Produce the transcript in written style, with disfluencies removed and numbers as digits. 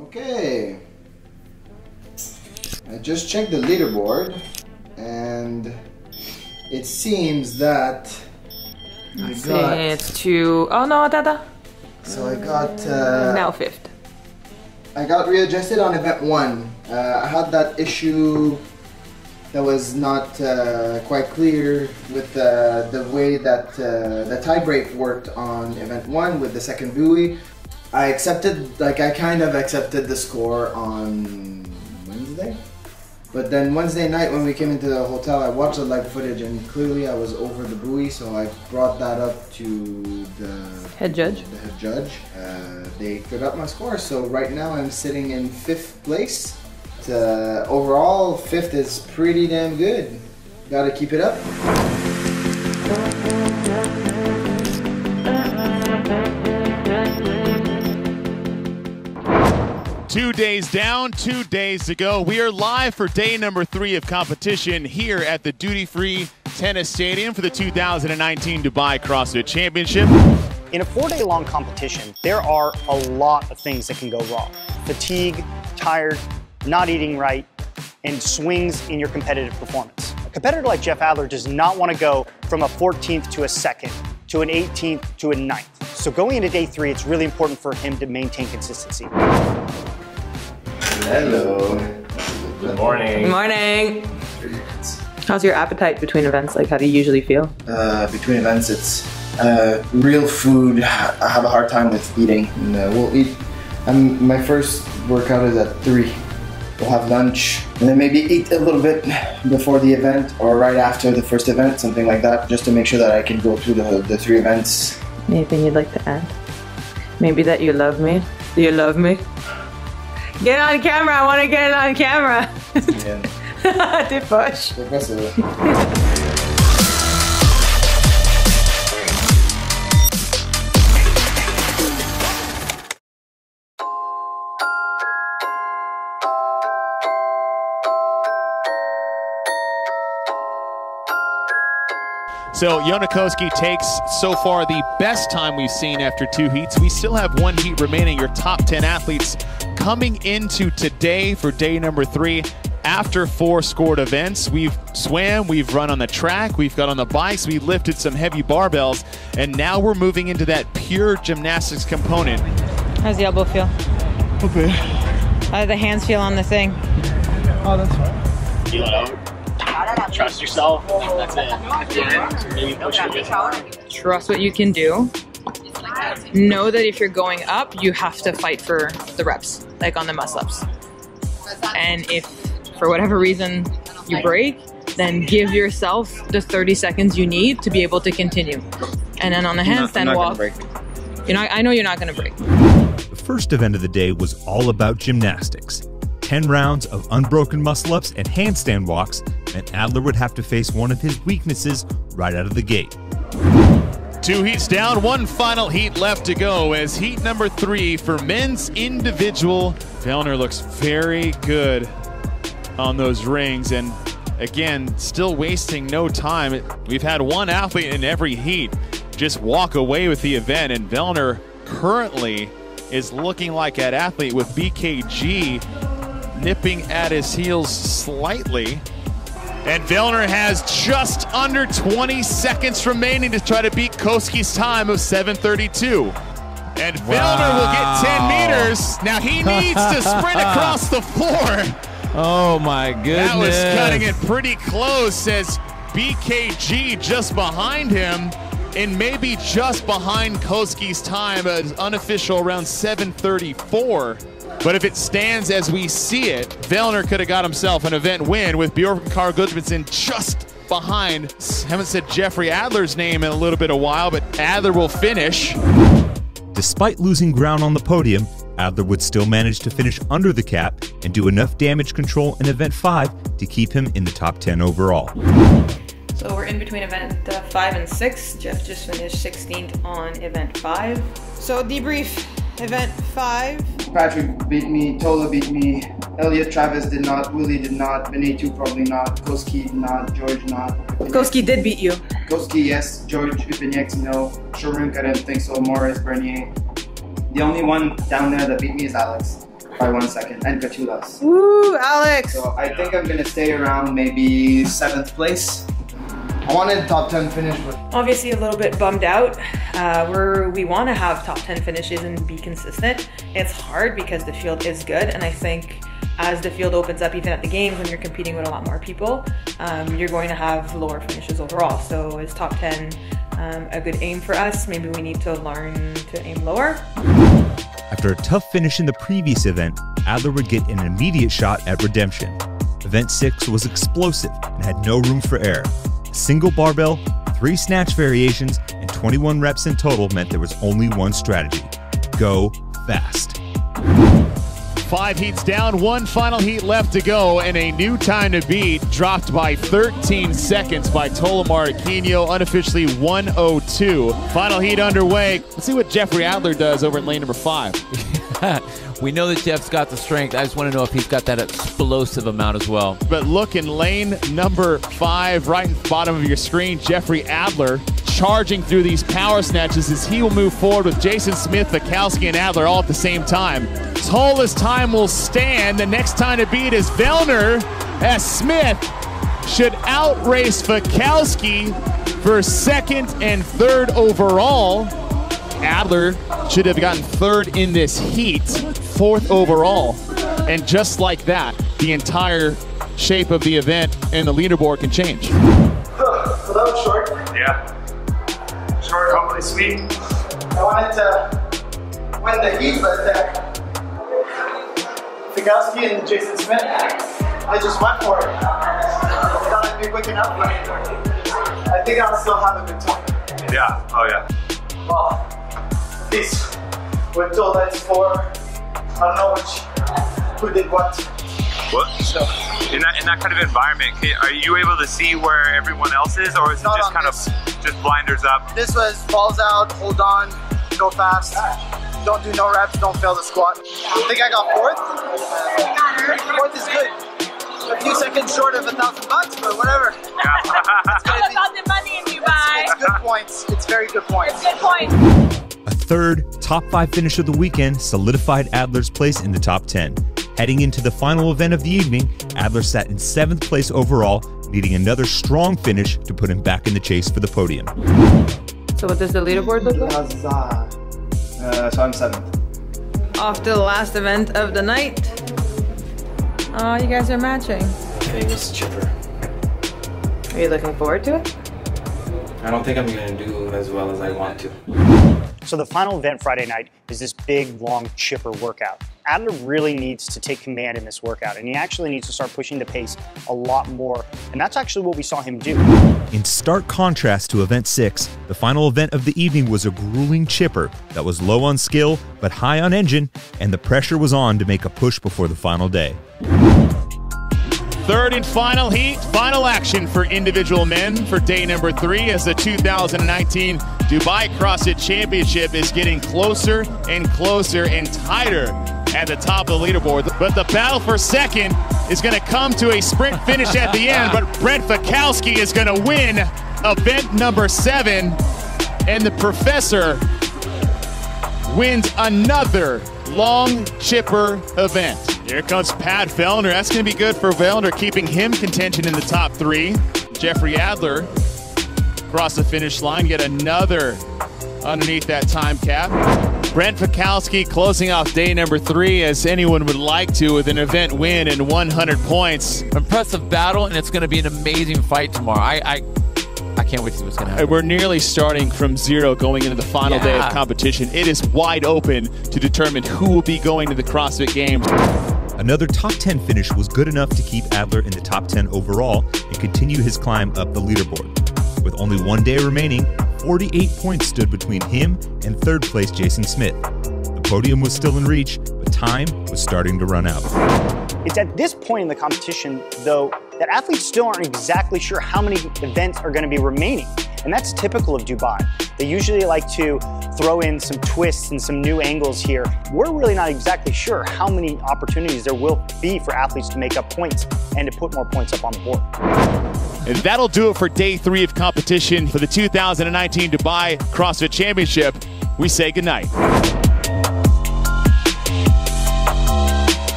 Okay, I just checked the leaderboard and it seems that it's two. Oh no, Dada. So I got now fifth. I got readjusted on event 1. I had that issue that was not quite clear with the way that the tie break worked on event 1 with the second buoy. I kind of accepted the score on Wednesday. But then Wednesday night when we came into the hotel, I watched the live footage and clearly I was over the buoy, so I brought that up to the head judge. They figured out my score, so right now I'm sitting in 5th place. Overall, 5th is pretty damn good. Gotta keep it up. 2 days down, 2 days to go. We are live for day number 3 of competition here at the duty-free tennis stadium for the 2019 Dubai CrossFit Championship. In a 4-day-long competition, there are a lot of things that can go wrong. Fatigue, tired, not eating right, and swings in your competitive performance. A competitor like Jeff Adler does not want to go from a 14th to a 2nd, to an 18th to a 9th. So going into day 3, it's really important for him to maintain consistency. Hello. Good morning. Good morning. How's your appetite between events? Like, how do you usually feel? Between events, it's real food. I have a hard time with eating. And, we'll eat. My first workout is at 3. We'll have lunch and then maybe eat a little bit before the event or right after the first event, something like that, just to make sure that I can go through the 3 events. Anything you'd like to add? Maybe that you love me? Do you love me? Get it on camera, I want to get it on camera. Yeah. They push. So Jonakowski takes so far the best time we've seen after 2 heats. We still have 1 heat remaining. Your top 10 athletes coming into today for day number 3 after 4 scored events. We've swam, we've run on the track, we've got on the bikes, we lifted some heavy barbells, and now we're moving into that pure gymnastics component. How's the elbow feel? Okay. How do the hands feel on the thing? Oh, that's fine. Feel it out. Trust yourself. That's it. Maybe push it a bit. Trust what you can do. Know that if you're going up, you have to fight for the reps, like on the muscle-ups. And if, for whatever reason, you break, then give yourself the 30 seconds you need to be able to continue. And then on the handstand walk, I know you're not going to break. The first event of the day was all about gymnastics. 10 rounds of unbroken muscle-ups and handstand walks meant Adler would have to face one of his weaknesses right out of the gate. 2 heats down, 1 final heat left to go as heat number 3 for men's individual. Vellner looks very good on those rings, and again, still wasting no time. We've had 1 athlete in every heat just walk away with the event, and Vellner currently is looking like that athlete with BKG nipping at his heels slightly. And Vellner has just under 20 seconds remaining to try to beat Koski's time of 7:32. And Vellner will get 10 meters. Now he needs to sprint across the floor. Oh my goodness. That was cutting it pretty close as BKG just behind him and maybe just behind Koski's time, as unofficial around 7:34. But if it stands as we see it, Vellner could have got himself an event win with Bjorn Carl Gudmundsson just behind. Haven't said Jeffrey Adler's name in a little bit of while, but Adler will finish. Despite losing ground on the podium, Adler would still manage to finish under the cap and do enough damage control in event 5 to keep him in the top 10 overall. So we're in between event 5 and 6. Jeff just finished 16th on event 5. So debrief event 5. Patrick beat me, Tola beat me, Elliot Travis did not, Willie did not, Benatu probably not, Koski not, George not. Koski did beat you. Koski yes, George Upinieks no, Sherman I didn't think so, Morris, Bernier. The only one down there that beat me is Alex. by 1 second and Kachulas. Woo, Alex! So I think I'm gonna stay around maybe 7th place. I wanted top 10 finish, but Obviously a little bit bummed out. We want to have top 10 finishes and be consistent. It's hard because the field is good, and I think as the field opens up, even at the games when you're competing with a lot more people, you're going to have lower finishes overall. So is top 10 a good aim for us? Maybe we need to learn to aim lower. After a tough finish in the previous event, Adler would get an immediate shot at redemption. Event 6 was explosive and had no room for error. A single barbell, 3 snatch variations, and 21 reps in total meant there was only one strategy: go fast. 5 heats down, 1 final heat left to go, and a new time to beat, dropped by 13 seconds by Tolomar Aquino, unofficially 1:02. Final heat underway. Let's see what Jeffrey Adler does over in lane number 5. We know that Jeff's got the strength. I just want to know if he's got that explosive amount as well. But look in lane number 5, right in the bottom of your screen, Jeffrey Adler charging through these power snatches as he will move forward with Jason Smith, Fikowski, and Adler all at the same time. Tallest time will stand. The next time to beat is Vellner, as Smith should outrace Fikowski for 2nd and 3rd overall. Adler should have gotten 3rd in this heat, 4th overall. And just like that, the entire shape of the event and the leaderboard can change. So that was short. Yeah. Short, hopefully sweet. I wanted to win the heat, but Fikowski and Jason Smith, I just went for it. I thought I'd be quick enough, but I think I'll still have a good time. Yeah, oh yeah. Well, at least we're told that's 4. I don't know who did what. What? So, in that kind of environment, are you able to see where everyone else is, or is it just kind of just blinders up? This was balls out, hold on, go fast. Don't do no reps, don't fail the squat. I think I got 4th. 4th is good. A few seconds short of $1,000, but whatever. Yeah. It's all about the money in Dubai. It's good points. It's very good points. It's good points. A 3rd top 5 finish of the weekend solidified Adler's place in the top 10. Heading into the final event of the evening, Adler sat in 7th place overall, needing another strong finish to put him back in the chase for the podium. So what does the leaderboard look like? So I'm 7th. Off to the last event of the night. Oh, you guys are matching. Famous chipper. Are you looking forward to it? I don't think I'm going to do as well as I want to. So the final event Friday night is this big, long chipper workout. Adler really needs to take command in this workout, and he actually needs to start pushing the pace a lot more, and that's actually what we saw him do. In stark contrast to event 6, the final event of the evening was a grueling chipper that was low on skill but high on engine, and the pressure was on to make a push before the final day. 3rd and final heat, final action for individual men for day number 3 as the 2019 Dubai CrossFit Championship is getting closer and closer and tighter at the top of the leaderboard. But the battle for 2nd is going to come to a sprint finish at the end, but Brent Fikowski is going to win event number 7, and the professor wins another long chipper event. Here comes Pat Vellner. That's going to be good for Vellner, keeping him contention in the top 3. Jeffrey Adler across the finish line, yet another underneath that time cap. Brent Fikowski closing off day number 3 as anyone would like to, with an event win and 100 points. Impressive battle, and it's going to be an amazing fight tomorrow. I can't wait to see what's going to happen. We're nearly starting from 0 going into the final day of competition. It is wide open to determine who will be going to the CrossFit Games. Another top 10 finish was good enough to keep Adler in the top 10 overall and continue his climb up the leaderboard. With only 1 day remaining, 48 points stood between him and 3rd place Jason Smith. The podium was still in reach, but time was starting to run out. It's at this point in the competition, though, that athletes still aren't exactly sure how many events are going to be remaining. And that's typical of Dubai. They usually like to throw in some twists and some new angles here. We're really not exactly sure how many opportunities there will be for athletes to make up points and to put more points up on the board. And that'll do it for day 3 of competition for the 2019 Dubai CrossFit Championship. We say goodnight.